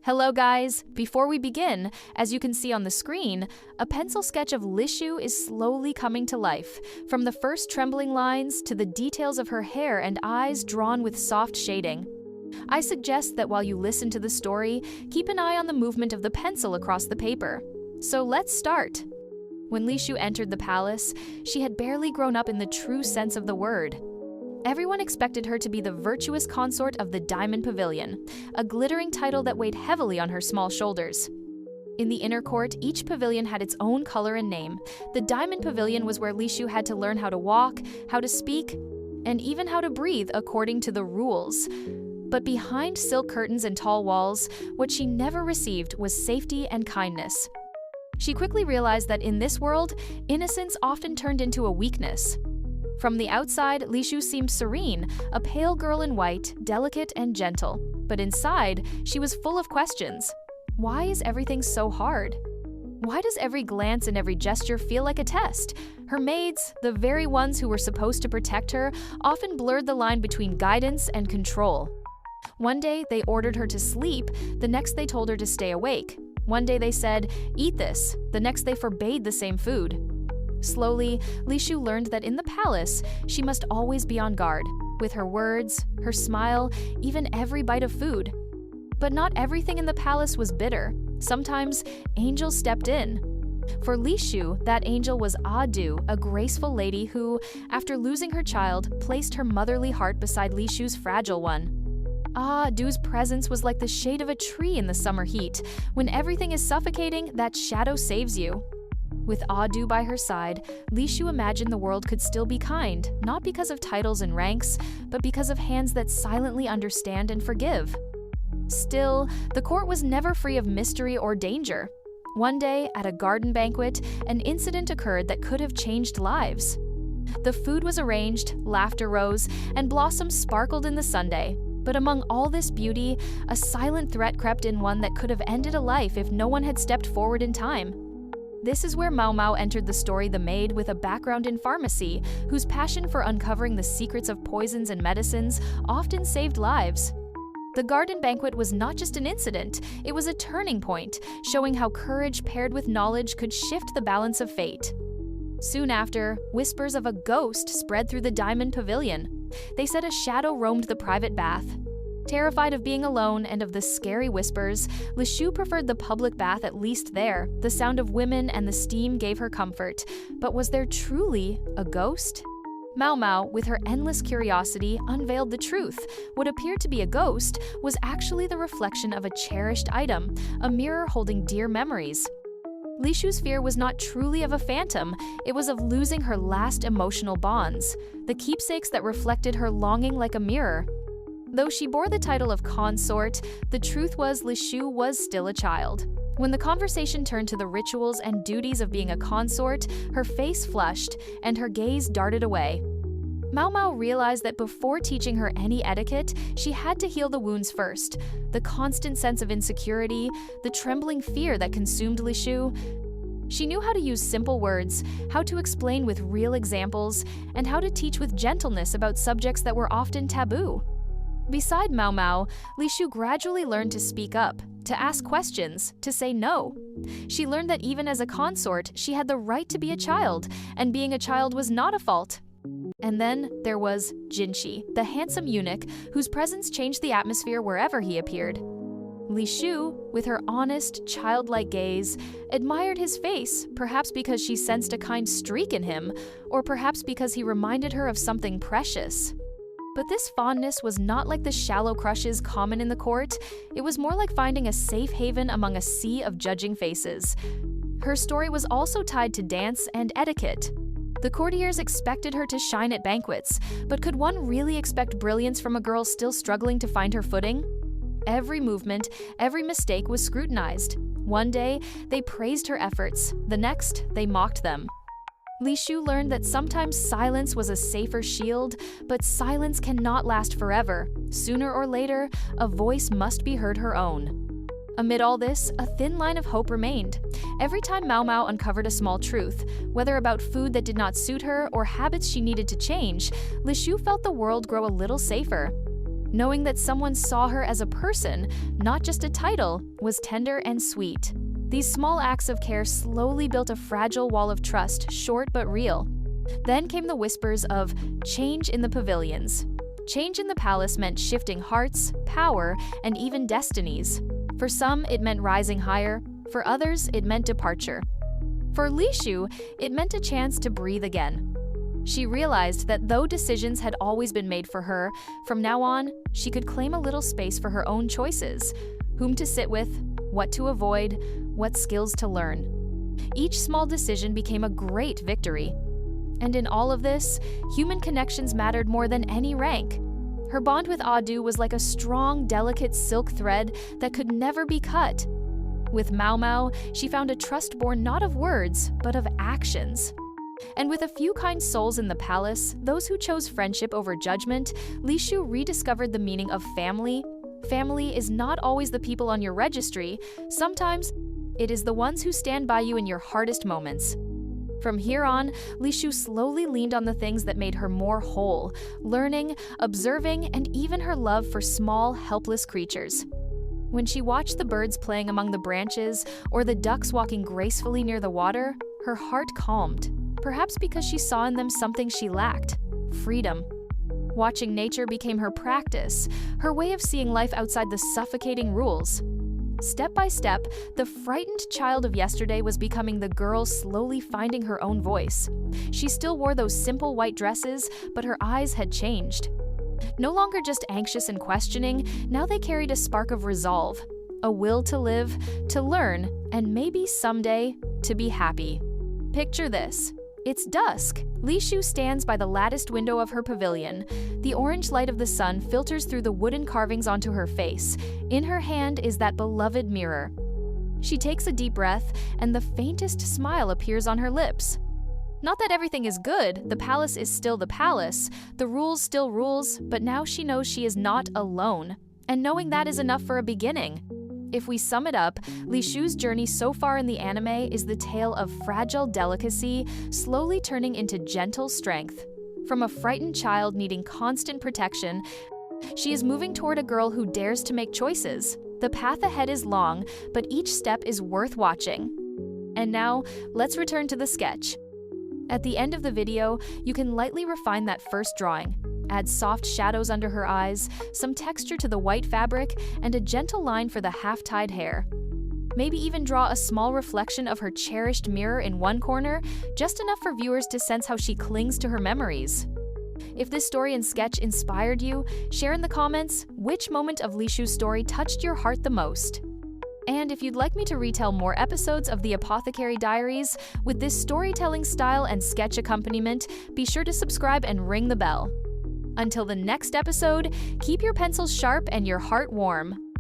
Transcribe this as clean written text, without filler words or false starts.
Hello guys! Before we begin, as you can see on the screen, a pencil sketch of Lishu is slowly coming to life, from the first trembling lines to the details of her hair and eyes drawn with soft shading. I suggest that while you listen to the story, keep an eye on the movement of the pencil across the paper. So let's start! When Lishu entered the palace, she had barely grown up in the true sense of the word. Everyone expected her to be the virtuous consort of the Diamond Pavilion, a glittering title that weighed heavily on her small shoulders. In the inner court, each pavilion had its own color and name. The Diamond Pavilion was where Lishu had to learn how to walk, how to speak, and even how to breathe according to the rules. But behind silk curtains and tall walls, what she never received was safety and kindness. She quickly realized that in this world, innocence often turned into a weakness. From the outside, Lishu seemed serene, a pale girl in white, delicate and gentle. But inside, she was full of questions. Why is everything so hard? Why does every glance and every gesture feel like a test? Her maids, the very ones who were supposed to protect her, often blurred the line between guidance and control. One day, they ordered her to sleep, the next they told her to stay awake. One day they said, "Eat this," the next they forbade the same food. Slowly, Lishu learned that in the palace, she must always be on guard, with her words, her smile, even every bite of food. But not everything in the palace was bitter. Sometimes, angels stepped in. For Lishu, that angel was Adu, a graceful lady who, after losing her child, placed her motherly heart beside Lishu's fragile one. Adu's presence was like the shade of a tree in the summer heat. When everything is suffocating, that shadow saves you. With Adu by her side, Lishu imagined the world could still be kind, not because of titles and ranks, but because of hands that silently understand and forgive. Still, the court was never free of mystery or danger. One day, at a garden banquet, an incident occurred that could have changed lives. The food was arranged, laughter rose, and blossoms sparkled in the sunday. But among all this beauty, a silent threat crept in, one that could have ended a life if no one had stepped forward in time. This is where Mau Mau entered the story, the maid with a background in pharmacy, whose passion for uncovering the secrets of poisons and medicines often saved lives. The garden banquet was not just an incident, it was a turning point, showing how courage paired with knowledge could shift the balance of fate. Soon after, whispers of a ghost spread through the Diamond Pavilion. They said a shadow roamed the private bath. Terrified of being alone and of the scary whispers, Lishu preferred the public bath, at least there. The sound of women and the steam gave her comfort. But was there truly a ghost? Mau Mau, with her endless curiosity, unveiled the truth. What appeared to be a ghost was actually the reflection of a cherished item, a mirror holding dear memories. Lishu's fear was not truly of a phantom, it was of losing her last emotional bonds, the keepsakes that reflected her longing like a mirror. Though she bore the title of consort, the truth was Lishu was still a child. When the conversation turned to the rituals and duties of being a consort, her face flushed and her gaze darted away. Mau Mau realized that before teaching her any etiquette, she had to heal the wounds first. The constant sense of insecurity, the trembling fear that consumed Lishu. She knew how to use simple words, how to explain with real examples, and how to teach with gentleness about subjects that were often taboo. Beside Mau Mau, Lishu gradually learned to speak up, to ask questions, to say no. She learned that even as a consort, she had the right to be a child, and being a child was not a fault. And then there was Jinshi, the handsome eunuch whose presence changed the atmosphere wherever he appeared. Lishu, with her honest, childlike gaze, admired his face, perhaps because she sensed a kind streak in him, or perhaps because he reminded her of something precious. But this fondness was not like the shallow crushes common in the court. It was more like finding a safe haven among a sea of judging faces. Her story was also tied to dance and etiquette. The courtiers expected her to shine at banquets, but could one really expect brilliance from a girl still struggling to find her footing? Every movement, every mistake was scrutinized. One day, they praised her efforts. The next, they mocked them. Lishu learned that sometimes silence was a safer shield, but silence cannot last forever. Sooner or later, a voice must be heard her own. Amid all this, a thin line of hope remained. Every time Mau Mau uncovered a small truth, whether about food that did not suit her or habits she needed to change, Lishu felt the world grow a little safer. Knowing that someone saw her as a person, not just a title, was tender and sweet. These small acts of care slowly built a fragile wall of trust, short but real. Then came the whispers of change in the pavilions. Change in the palace meant shifting hearts, power, and even destinies. For some, it meant rising higher. For others, it meant departure. For Lishu, it meant a chance to breathe again. She realized that though decisions had always been made for her, from now on, she could claim a little space for her own choices. Whom to sit with, what to avoid, what skills to learn. Each small decision became a great victory. And in all of this, human connections mattered more than any rank. Her bond with Adu was like a strong, delicate silk thread that could never be cut. With Mau Mau, she found a trust born not of words, but of actions. And with a few kind souls in the palace, those who chose friendship over judgment, Lishu rediscovered the meaning of family. Family is not always the people on your registry. Sometimes, it is the ones who stand by you in your hardest moments. From here on, Lishu slowly leaned on the things that made her more whole, learning, observing, and even her love for small, helpless creatures. When she watched the birds playing among the branches or the ducks walking gracefully near the water, her heart calmed, perhaps because she saw in them something she lacked: freedom. Watching nature became her practice, her way of seeing life outside the suffocating rules. Step by step, the frightened child of yesterday was becoming the girl slowly finding her own voice. She still wore those simple white dresses, but her eyes had changed. No longer just anxious and questioning, now they carried a spark of resolve, a will to live, to learn, and maybe someday, to be happy. Picture this. It's dusk. Lishu stands by the latticed window of her pavilion. The orange light of the sun filters through the wooden carvings onto her face. In her hand is that beloved mirror. She takes a deep breath, and the faintest smile appears on her lips. Not that everything is good, the palace is still the palace, the rules still rules, but now she knows she is not alone. And knowing that is enough for a beginning. If we sum it up, Lishu's journey so far in the anime is the tale of fragile delicacy slowly turning into gentle strength. From a frightened child needing constant protection, she is moving toward a girl who dares to make choices. The path ahead is long, but each step is worth watching. And now, let's return to the sketch. At the end of the video, you can lightly refine that first drawing. Add soft shadows under her eyes, some texture to the white fabric, and a gentle line for the half-tied hair. Maybe even draw a small reflection of her cherished mirror in one corner, just enough for viewers to sense how she clings to her memories. If this story and sketch inspired you, share in the comments which moment of Lishu's story touched your heart the most. And if you'd like me to retell more episodes of the Apothecary Diaries with this storytelling style and sketch accompaniment, be sure to subscribe and ring the bell. Until the next episode, keep your pencils sharp and your heart warm.